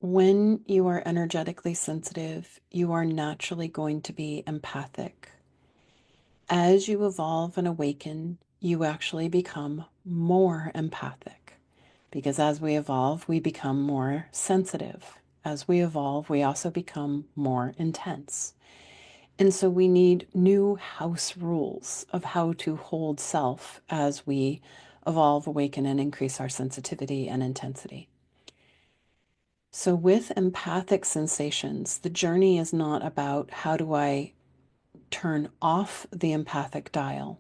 When you are energetically sensitive, you are naturally going to be empathic. As you evolve and awaken, you actually become more empathic because as we evolve, we become more sensitive. As we evolve, we also become more intense. And so we need new house rules of how to hold self as we evolve, awaken, and increase our sensitivity and intensity. So, with empathic sensations, the journey is not about how do I turn off the empathic dial.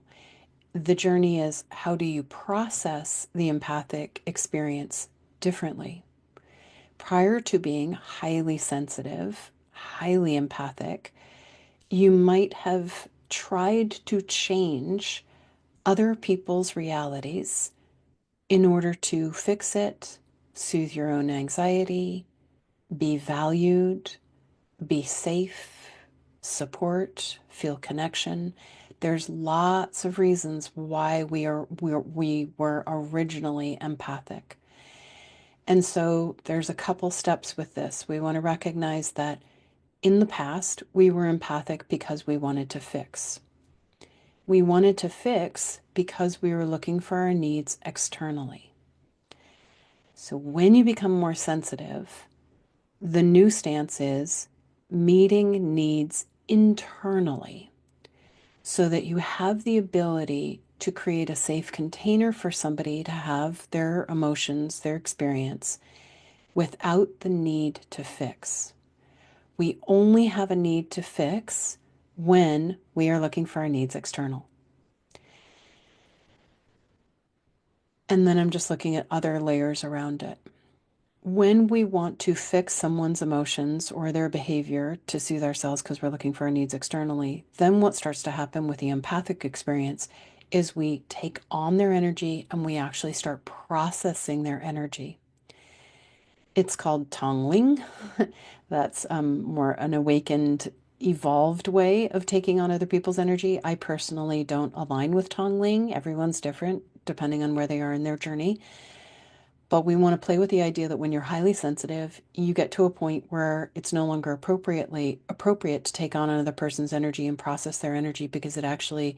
The journey is how do you process the empathic experience differently. Prior to being highly sensitive, highly empathic, you might have tried to change other people's realities in order to fix it, soothe your own anxiety, be valued, be safe, support, feel connection. There's lots of reasons why we were originally empathic. And so there's a couple steps with this. We want to recognize that in the past, we were empathic because we wanted to fix. We wanted to fix because we were looking for our needs externally. So when you become more sensitive, the new stance is meeting needs internally so that you have the ability to create a safe container for somebody to have their emotions, their experience, without the need to fix. We only have a need to fix when we are looking for our needs external. And then I'm just looking at other layers around it. When we want to fix someone's emotions or their behavior to soothe ourselves because we're looking for our needs externally, then what starts to happen with the empathic experience is we take on their energy and we actually start processing their energy. It's called tongling. That's more an awakened, evolved way of taking on other people's energy. I personally don't align with tongling. Everyone's different depending on where they are in their journey. But we want to play with the idea that when you're highly sensitive, you get to a point where it's no longer appropriate to take on another person's energy and process their energy because it actually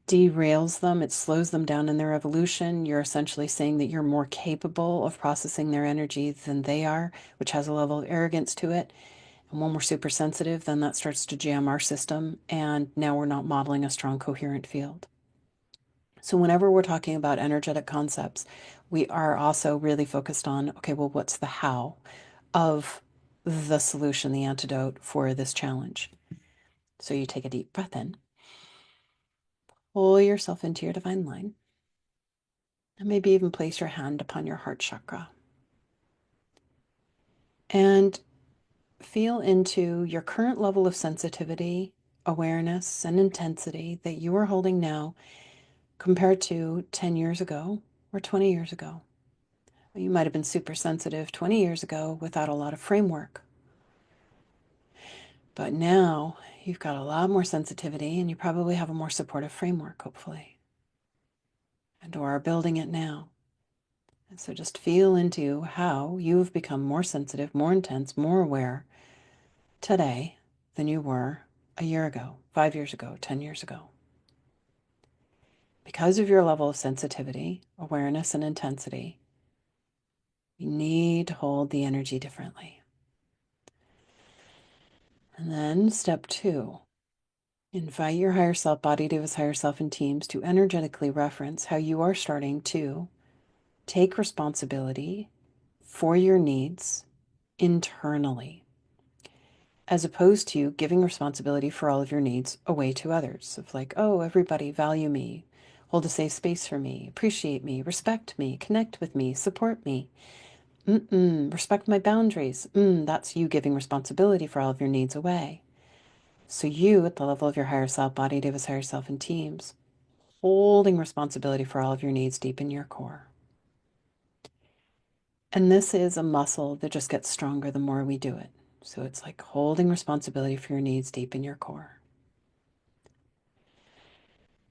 derails them, it slows them down in their evolution. You're essentially saying that you're more capable of processing their energy than they are, which has a level of arrogance to it. And when we're super sensitive, then that starts to jam our system, and now we're not modeling a strong, coherent field. So whenever we're talking about energetic concepts, we are also really focused on, okay, well, what's the how of the solution, the antidote for this challenge? So you take a deep breath in, pull yourself into your divine line, and maybe even place your hand upon your heart chakra. And feel into your current level of sensitivity, awareness, and intensity that you are holding now compared to 10 years ago or 20 years ago. You might have been super sensitive 20 years ago without a lot of framework. But now you've got a lot more sensitivity and you probably have a more supportive framework, hopefully, and or are building it now. And so just feel into how you've become more sensitive, more intense, more aware today than you were a year ago, 5 years ago, 10 years ago. Because of your level of sensitivity, awareness, and intensity, you need to hold the energy differently. And then step 2, invite your higher self, body, divas, higher self, and teams to energetically reference how you are starting to take responsibility for your needs internally, as opposed to giving responsibility for all of your needs away to others. Of like, oh, everybody value me, hold a safe space for me, appreciate me, respect me, connect with me, support me. Respect my boundaries. That's you giving responsibility for all of your needs away. So you, at the level of your higher self, body, divas, higher self, and teams, holding responsibility for all of your needs deep in your core. And this is a muscle that just gets stronger the more we do it. So it's like holding responsibility for your needs deep in your core.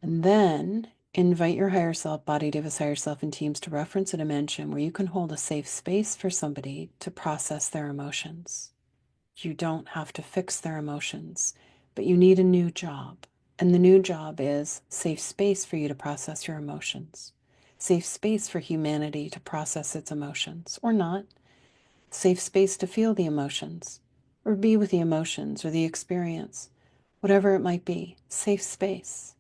And then Invite your higher self, body, divas, higher self, and teams to reference a dimension where you can hold a safe space for somebody to process their emotions. You don't have to fix their emotions, but you need a new job. And the new job is safe space for you to process your emotions. Safe space for humanity to process its emotions, or not. Safe space to feel the emotions, or be with the emotions or the experience, whatever it might be. Safe space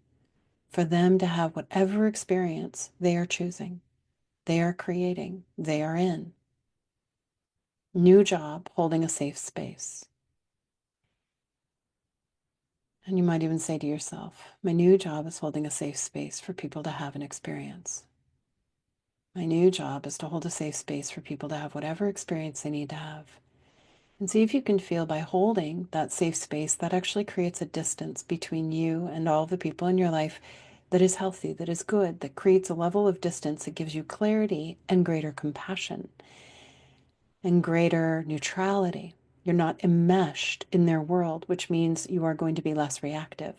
for them to have whatever experience they are choosing, they are creating, they are in. New job, holding a safe space. And you might even say to yourself, my new job is holding a safe space for people to have an experience. My new job is to hold a safe space for people to have whatever experience they need to have. And see if you can feel by holding that safe space, that actually creates a distance between you and all the people in your life that is healthy, that is good, that creates a level of distance that gives you clarity and greater compassion and greater neutrality. You're not enmeshed in their world, which means you are going to be less reactive.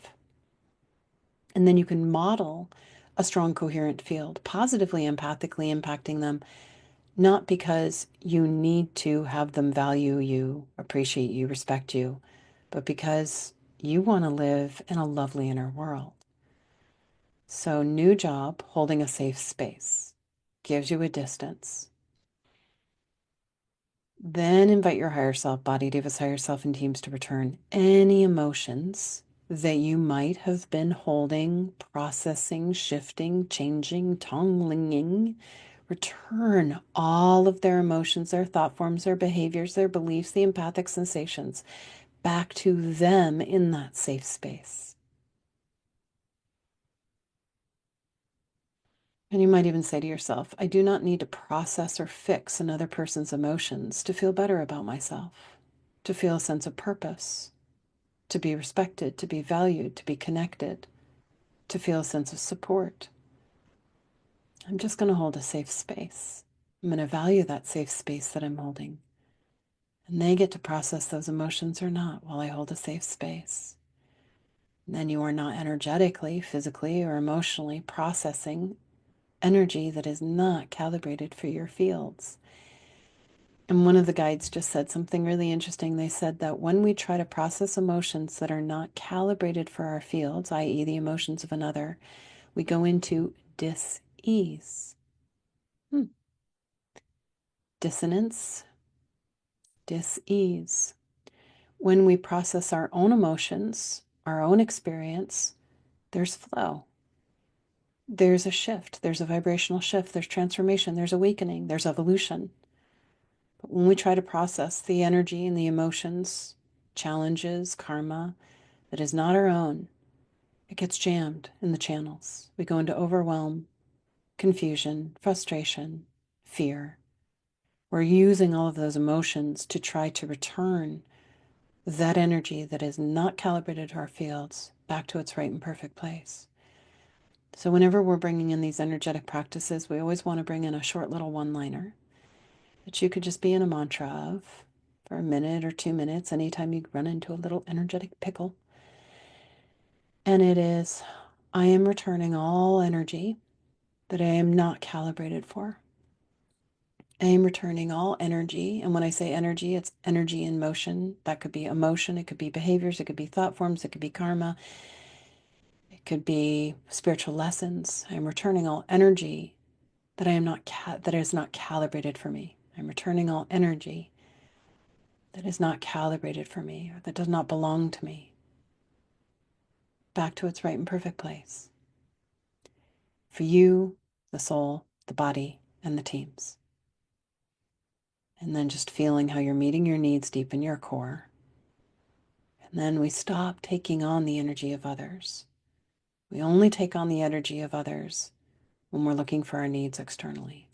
And then you can model a strong, coherent field, positively, empathically impacting them, not because you need to have them value you, appreciate you, respect you, but because you want to live in a lovely inner world. So, new job, holding a safe space, gives you a distance. Then invite your higher self, body, divas, higher self, and teams to return any emotions that you might have been holding, processing, shifting, changing, tongue-linging. Return all of their emotions, their thought forms, their behaviors, their beliefs, the empathic sensations back to them in that safe space. And you might even say to yourself, I do not need to process or fix another person's emotions to feel better about myself, to feel a sense of purpose, to be respected, to be valued, to be connected, to feel a sense of support. I'm just going to hold a safe space. I'm going to value that safe space that I'm holding. And they get to process those emotions or not while I hold a safe space. And then you are not energetically, physically, or emotionally processing energy that is not calibrated for your fields. And one of the guides just said something really interesting. They said that when we try to process emotions that are not calibrated for our fields, i.e., the emotions of another, we go into dis-ease. Dissonance, dis-ease. When we process our own emotions, our own experience, there's flow. There's a shift. There's a vibrational shift. There's transformation. There's awakening. There's evolution. But when we try to process the energy and the emotions, challenges, karma that is not our own, it gets jammed in the channels. We go into overwhelm, confusion, frustration, fear. We're using all of those emotions to try to return that energy that is not calibrated to our fields back to its right and perfect place. So whenever we're bringing in these energetic practices, we always want to bring in a short little one-liner that you could just be in a mantra of for a minute or 2 minutes anytime you run into a little energetic pickle. And it is, I am returning all energy that I am not calibrated for. I am returning all energy. And when I say energy, it's energy in motion. That could be emotion, it could be behaviors, it could be thought forms, it could be karma, it could be spiritual lessons. I am returning all energy that I am not that is not calibrated for me. I'm returning all energy that is not calibrated for me or that does not belong to me back to its right and perfect place. For you, the soul, the body, and the teams. And then just feeling how you're meeting your needs deep in your core. And then we stop taking on the energy of others. We only take on the energy of others when we're looking for our needs externally.